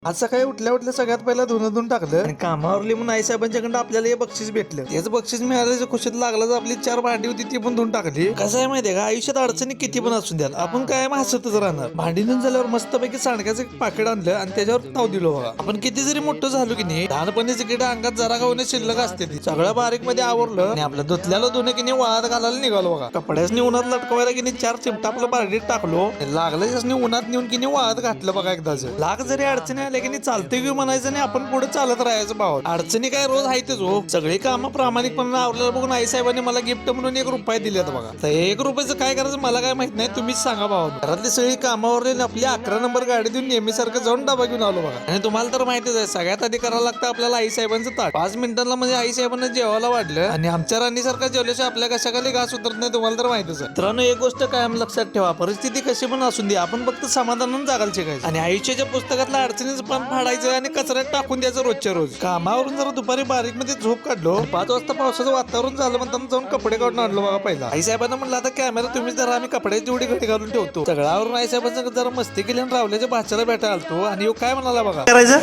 आज सकाळी उठल्या उठल्या सगळ्यात पहिला धुणं टाकलं आणि कामावरली म्हणून आई साहेबांच्याकडे आपल्याला हे बक्षीस भेटलं. त्याच बक्षीस मिळाल्याच्या खुशीत लागलं आपली 4 भांडी होती ती पण धुवून टाकली. कसं आहे माहितीये का, आयुष्यात अडचणी किती पण असून द्याल आपण कायम हसतच राहणार. भांडी धुवून झाल्यावर मस्तपैकी सांडक्याचं एक पाकिट आणलं आणि त्याच्यावर ताव दिलो बघा. आपण किती जरी मोठं झालो की नाही, लहानपणीची किडा अंगात जरा का होणे शिल्लक असते ती सगळं बारीक मध्ये आवरलं आणि आपलं धुतल्याला धुणं की नाही वाळत घालायला निघालो बघा. कपड्याच उन्हात लटकवायला की नाही 4 चिमटा आपलं बारडीत टाकलो, लागलं उन्हात नेऊन की नाही वाळत घातलं बघा. एकदाच लाख जरी अडचणी आल्या की नाही चालते की म्हणायचं नाही, आपण पुढे चालत राहायचं भाव. अडचणी काय रोज आहेतच हो. सगळी कामं प्रामाणिकपणे आवरलेलं बघून आई साहेबांनी मला गिफ्ट म्हणून 1 रुपया दिलेत बघा. तर 1 रुपयाचं काय करायचं मला काय माहित नाही, तुम्हीच सांगा भाऊ. घरातली सगळी कामावर आपली 11 नंबर गाडी देऊन नेहमीसारखं जाऊन डबा घेऊन आलो बघा. आणि तुम्हाला तर माहितीच आहे, सगळ्यात आधी करायला लागतं आपल्याला आई साहेबांचं ताट. 5 मिनिटांना म्हणजे आई साहेबांना जेवायला वाढलं आणि आमच्या राणीसारखा जेवल्याशिवाय आपल्या कशाखाली घास उतरत नाही, तुम्हाला तर माहितीच आहे. मित्रांनो, एक गोष्ट कायम लक्षात ठेवा, परिस्थिती कशी पण असून दे, आपण फक्त समाधानानं जागायला शिकायचं आणि आयुष्याच्या पुस्तकातल्या अडचणीचं पान फाडायचं आणि कचऱ्यात टाकून द्यायचं रोजच्या रोज. कामावरून जरा दुपारी बारीक मध्ये झोप काढलो, 5 वाजता पावसाचं वातावरण झालं म्हणताना जाऊन कपडे काढून आणलो बघा. पहिला आई साहेबांना म्हणलं आता कॅमेरा तुम्हीच जरा, आम्ही कपड्याची जेवढी घडी घालून ठेवतो. सगळ्यावरून आई साहेबांचं जरा मस्ती केली आणि रावल्याच्या भाच्याला भेटायला आलतो आणि काय म्हणाला बघा, करायचं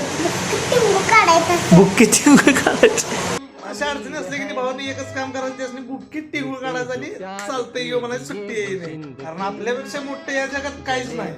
बुक्की टिंगूळ काढायचं. अशा अडचणी असले की भावानी एकच काम करायचं, त्यासनी बुक्कीत टिंगूळ काढायचं आणि चालतंय घेऊ मला सुट्टी आहे नाही, कारण आपल्यापेक्षा मोठं या जगात काहीच नाही.